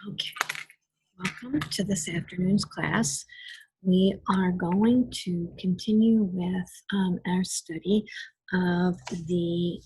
Okay, welcome to this afternoon's class. We are going to continue with our study of the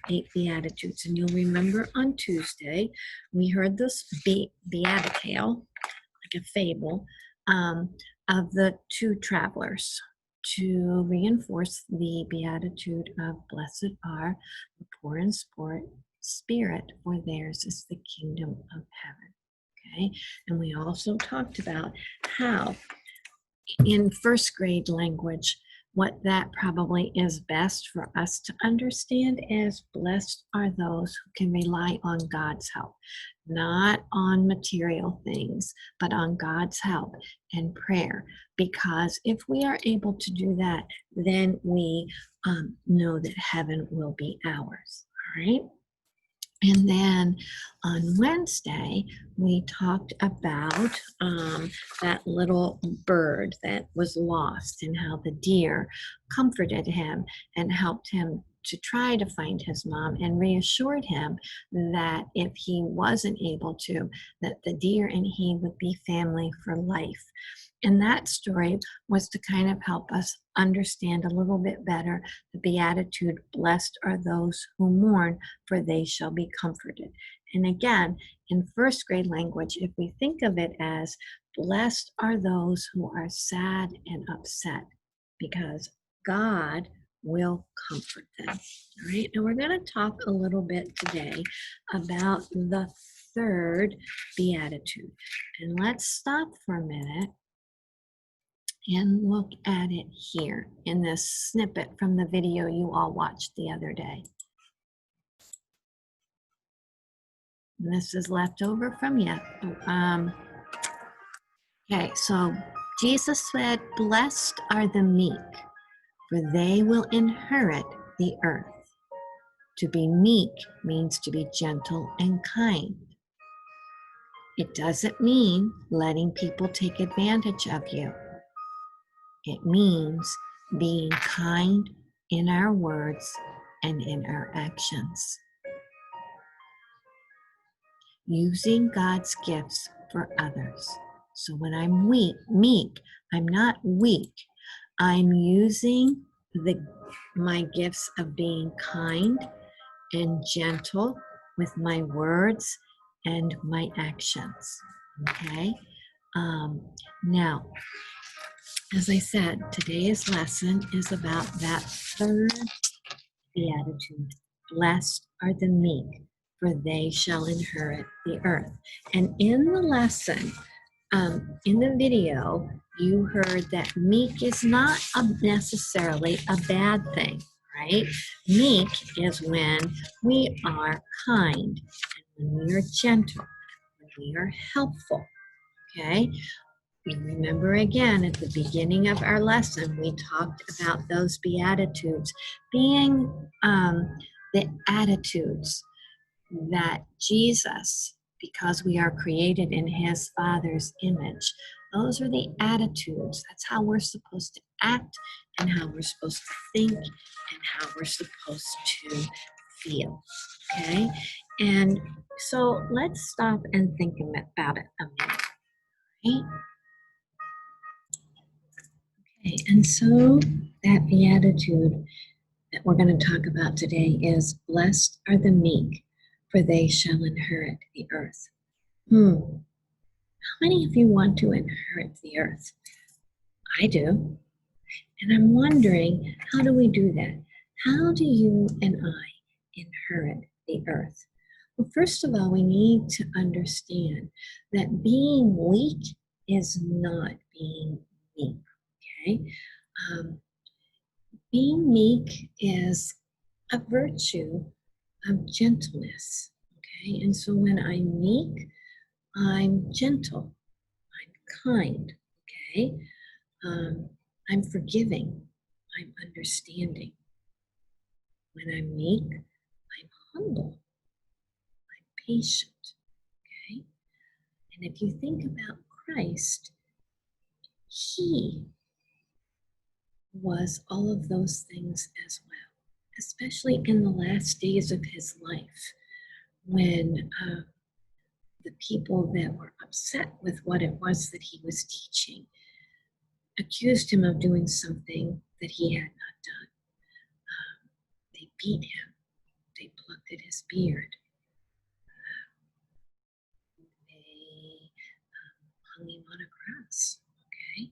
8 Beatitudes. And you'll remember on Tuesday, we heard this beatitale, like a fable, of the two travelers to reinforce the beatitude of blessed are the poor in spirit, for theirs is the kingdom of heaven. Okay, and we also talked about how in first grade language, what that probably is best for us to understand is blessed are those who can rely on God's help, not on material things, but on God's help and prayer. Because if we are able to do that, then we know that heaven will be ours. All right. And then on Wednesday, we talked about that little bird that was lost and how the deer comforted him and helped him to try to find his mom and reassured him that if he wasn't able to, that the deer and he would be family for life. And that story was to kind of help us understand a little bit better the beatitude, blessed are those who mourn, for they shall be comforted. And again, in first grade language, if we think of it as blessed are those who are sad and upset, because God will comfort them. All right, and we're going to talk a little bit today about the third beatitude. And let's stop for a minute and look at it here in this snippet from the video you all watched the other day. And this is left over from okay, so Jesus said, blessed are the meek, for they will inherit the earth. To be meek means to be gentle and kind. It doesn't mean letting people take advantage of you. It means being kind in our words and in our actions. Using God's gifts for others. So when I'm meek, I'm not weak. I'm using my gifts of being kind and gentle with my words and my actions. Okay? Now, as I said, today's lesson is about that third beatitude. Blessed are the meek, for they shall inherit the earth. And in the lesson, in the video, you heard that meek is not necessarily a bad thing, right? Meek is when we are kind, and when we are gentle, when we are helpful, okay? Remember again, at the beginning of our lesson, we talked about those Beatitudes being the attitudes that Jesus, because we are created in his Father's image, those are the attitudes. That's how we're supposed to act and how we're supposed to think and how we're supposed to feel, okay? And so let's stop and think about it a minute, right? Okay, and so that beatitude that we're going to talk about today is blessed are the meek, for they shall inherit the earth. How many of you want to inherit the earth? I do. And I'm wondering, how do we do that? How do you and I inherit the earth? Well, first of all, we need to understand that being weak is not being meek, okay? Being meek is a virtue of gentleness, okay? And so when I'm meek, I'm gentle, I'm kind, okay? I'm forgiving, I'm understanding. When I'm meek, I'm humble, I'm patient, okay? And if you think about Christ, he was all of those things as well, especially in the last days of his life when the people that were upset with what it was that he was teaching accused him of doing something that he had not done. They beat him. They plucked at his beard. They hung him on a cross. Okay?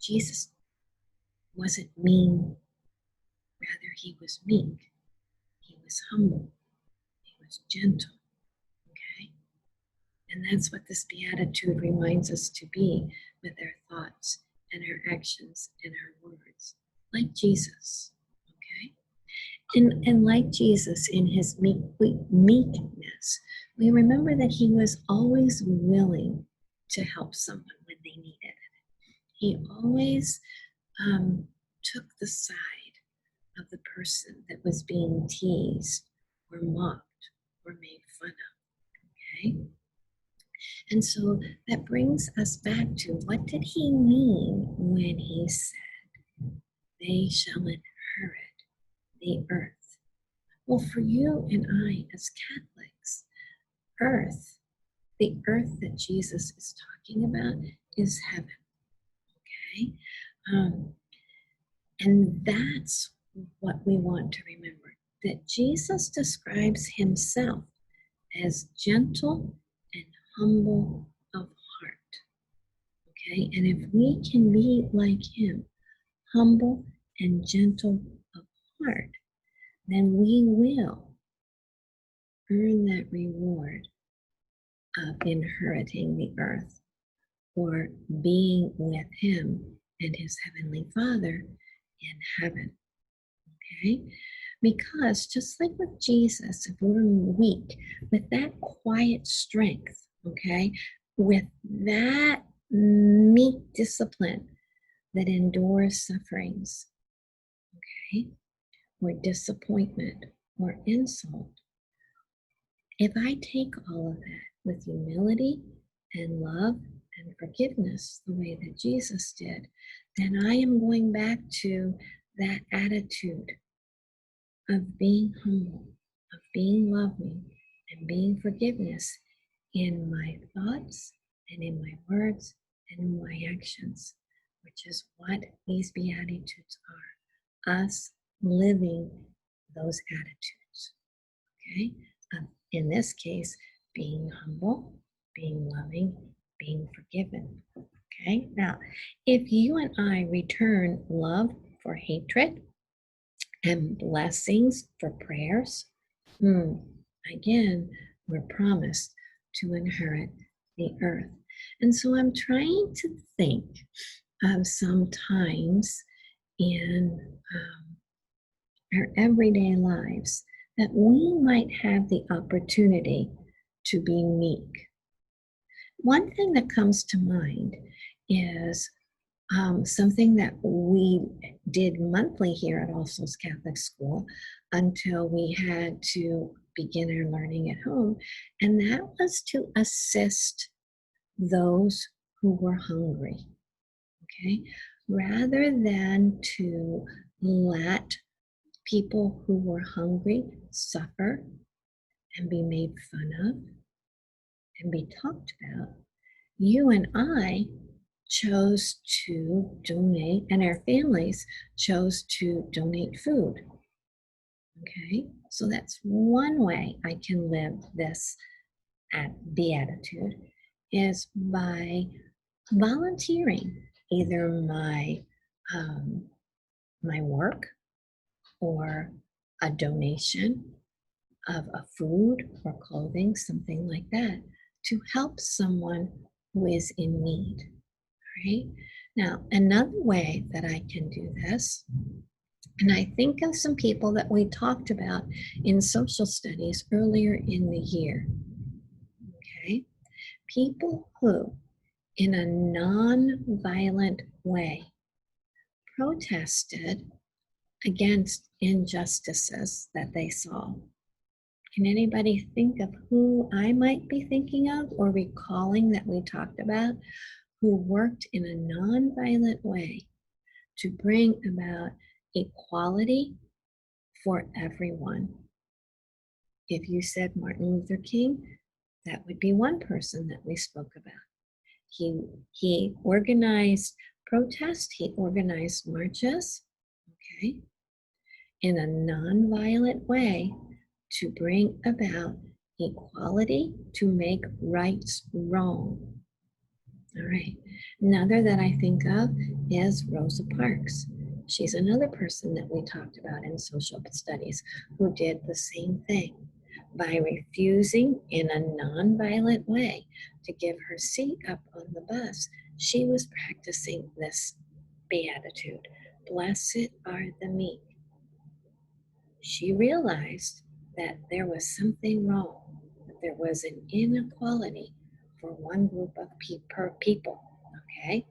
Jesus wasn't mean, rather, he was meek. He was humble. He was gentle. Okay? And that's what this beatitude reminds us to be with our thoughts and our actions and our words, like Jesus. Okay? And like Jesus in his meekness, we remember that he was always willing to help someone when they needed it. He always took the side of the person that was being teased or mocked or made fun of. Okay? And so that brings us back to, what did he mean when he said, they shall inherit the earth? Well, for you and I as Catholics, earth, the earth that Jesus is talking about, is heaven. Okay? And that's what we want to remember, that Jesus describes himself as gentle and humble of heart. Okay? And if we can be like him, humble and gentle of heart, then we will earn that reward of inheriting the earth, or being with him and his heavenly Father in heaven. Okay? Because just like with Jesus, if we're weak, with that quiet strength, okay, with that meek discipline that endures sufferings, okay, or disappointment or insult, if I take all of that with humility and love and forgiveness, the way that Jesus did, then I am going back to that attitude of being humble, of being loving, and being forgiveness in my thoughts and in my words and in my actions, which is what these Beatitudes are, us living those attitudes. Okay? In this case, being humble, being loving, being forgiven. Okay? Now, if you and I return love for hatred and blessings for prayers, again, we're promised to inherit the earth. And so I'm trying to think of some times in our everyday lives that we might have the opportunity to be meek. One thing that comes to mind is something that we did monthly here at All Souls Catholic School until we had to begin our learning at home, and that was to assist those who were hungry. Okay? Rather than to let people who were hungry suffer and be made fun of and be talked about, you and I chose to donate, and our families chose to donate food. Okay, so that's one way I can live this beatitude, is by volunteering either my work or a donation of a food or clothing, something like that, to help someone who is in need. Right? Now, another way that I can do this, and I think of some people that we talked about in social studies earlier in the year. Okay? People who, in a non-violent way, protested against injustices that they saw. Can anybody think of who I might be thinking of or recalling that we talked about, who worked in a non-violent way to bring about equality for everyone? If you said Martin Luther King, That would be one person that we spoke about. He organized protests, he organized marches, okay, in a nonviolent way to bring about equality, to make rights wrong. All right. Another that I think of is Rosa Parks. She's another person that we talked about in social studies who did the same thing by refusing in a nonviolent way to give her seat up on the bus. She was practicing this beatitude. Blessed are the meek. She realized that there was something wrong, that there was an inequality for one group of people, okay?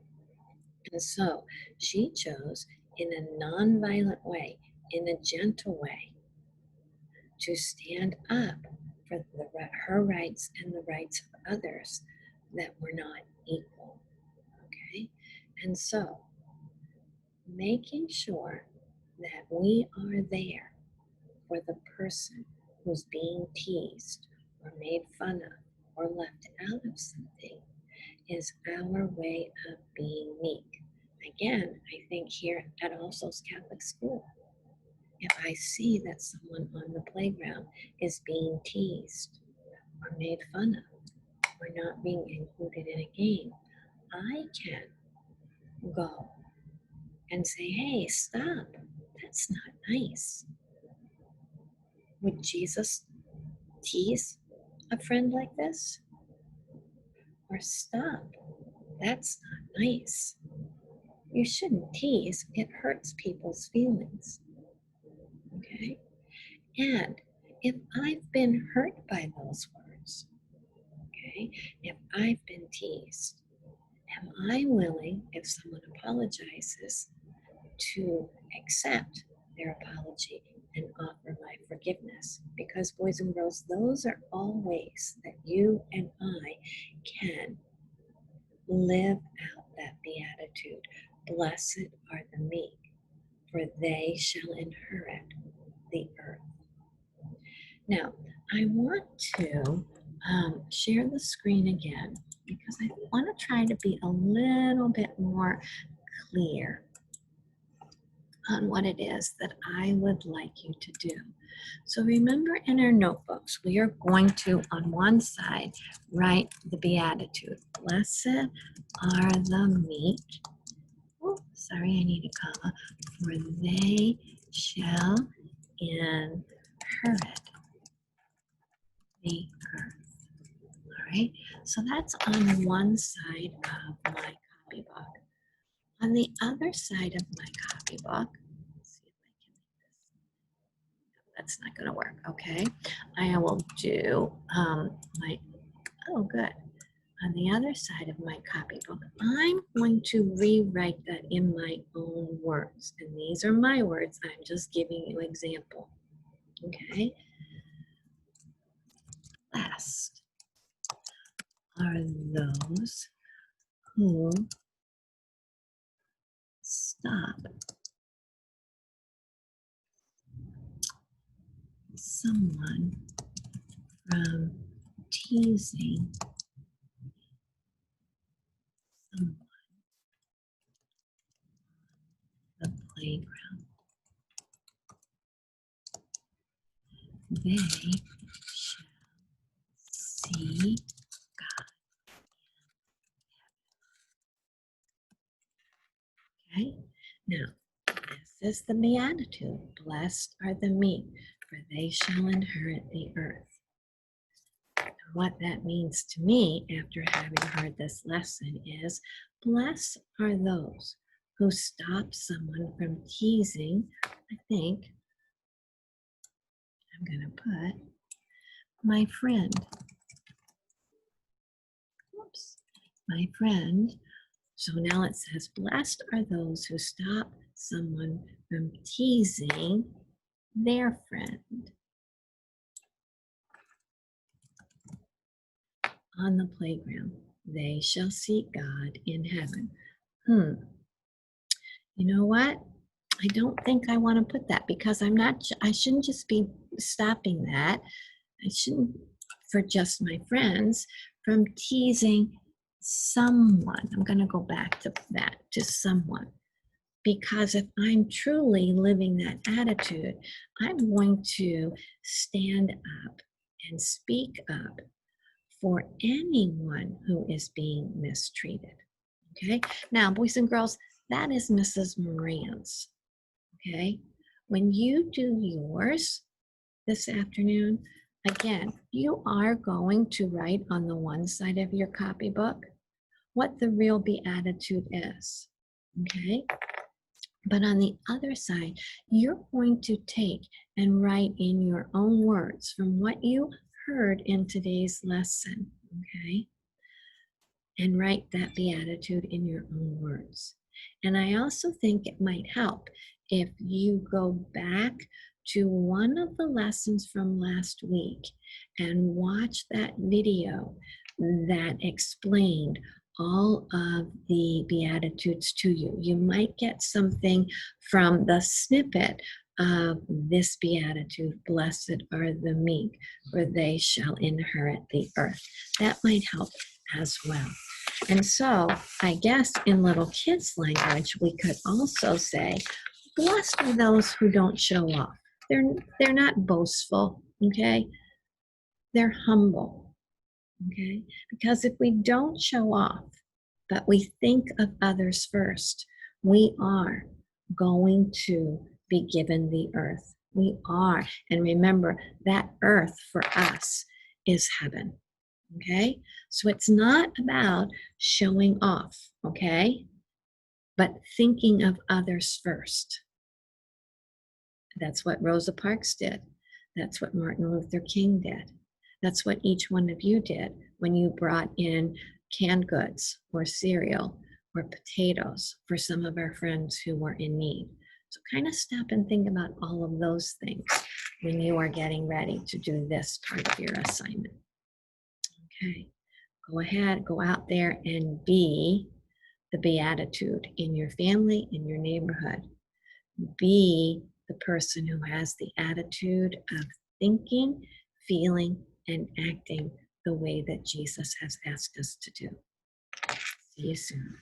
And so she chose in a nonviolent way, in a gentle way, to stand up for her rights and the rights of others that were not equal, okay? And so making sure that we are there for the person who's being teased or made fun of or left out of something is our way of being meek. Again, I think here at All Souls Catholic School, if I see that someone on the playground is being teased or made fun of or not being included in a game, I can go and say, hey, stop. That's not nice. Would Jesus tease a friend like this? Or stop. That's not nice. You shouldn't tease. It hurts people's feelings. Okay? And if I've been hurt by those words, okay, if I've been teased, am I willing, if someone apologizes, to accept their apology and offer my forgiveness? Because, boys and girls, those are all ways that you and I can live out that beatitude. Blessed are the meek, for they shall inherit the earth. Now, I want to share the screen again because I want to try to be a little bit more clear on what it is that I would like you to do. So remember, in our notebooks, we are going to, on one side, write the beatitude. Blessed are the meek. Oh, sorry, I need a comma. For they shall inherit the earth. All right, so that's on one side of my copybook. On the other side of my copybook, let's see if I can make this. That's not going to work. Okay, I will do my. Oh, good. On the other side of my copybook, I'm going to rewrite that in my own words. And these are my words. I'm just giving you an example. Okay? Blessed are those who stop someone from teasing someone on the playground. They shall see God. Okay? Now, this is the beatitude. Blessed are the meek, for they shall inherit the earth. What that means to me after having heard this lesson is blessed are those who stop someone from teasing. I think I'm going to put my friend. Oops, my friend. So now it says, blessed are those who stop someone from teasing their friend. On the playground, they shall seek God in heaven. You know what? I don't think I want to put that because I shouldn't just be stopping that. I shouldn't for just my friends from teasing someone. I'm going to go back to that, to someone. Because if I'm truly living that attitude, I'm going to stand up and speak up for anyone who is being mistreated. Okay? Now, boys and girls, that is Mrs. Moran's. Okay? When you do yours this afternoon, again, you are going to write on the one side of your copybook what the real beatitude is. Okay? But on the other side, you're going to take and write in your own words from what you heard in today's lesson, okay? And write that beatitude in your own words. And I also think it might help if you go back to one of the lessons from last week and watch that video that explained all of the Beatitudes to you. You might get something from the snippet of this Beatitude, blessed are the meek, for they shall inherit the earth. That might help as well. And so I guess in little kids' language, we could also say, blessed are those who don't show off. They're not boastful, okay? They're humble, okay? Because if we don't show off, but we think of others first, we are going to be given the earth. We are. And remember, that earth for us is heaven. Okay? So it's not about showing off, okay? But thinking of others first. That's what Rosa Parks did. That's what Martin Luther King did. That's what each one of you did when you brought in canned goods or cereal or potatoes for some of our friends who were in need. So kind of stop and think about all of those things when you are getting ready to do this part of your assignment. Okay. Go ahead, go out there and be the beatitude in your family, in your neighborhood. Be the person who has the attitude of thinking, feeling, and acting the way that Jesus has asked us to do. See you soon.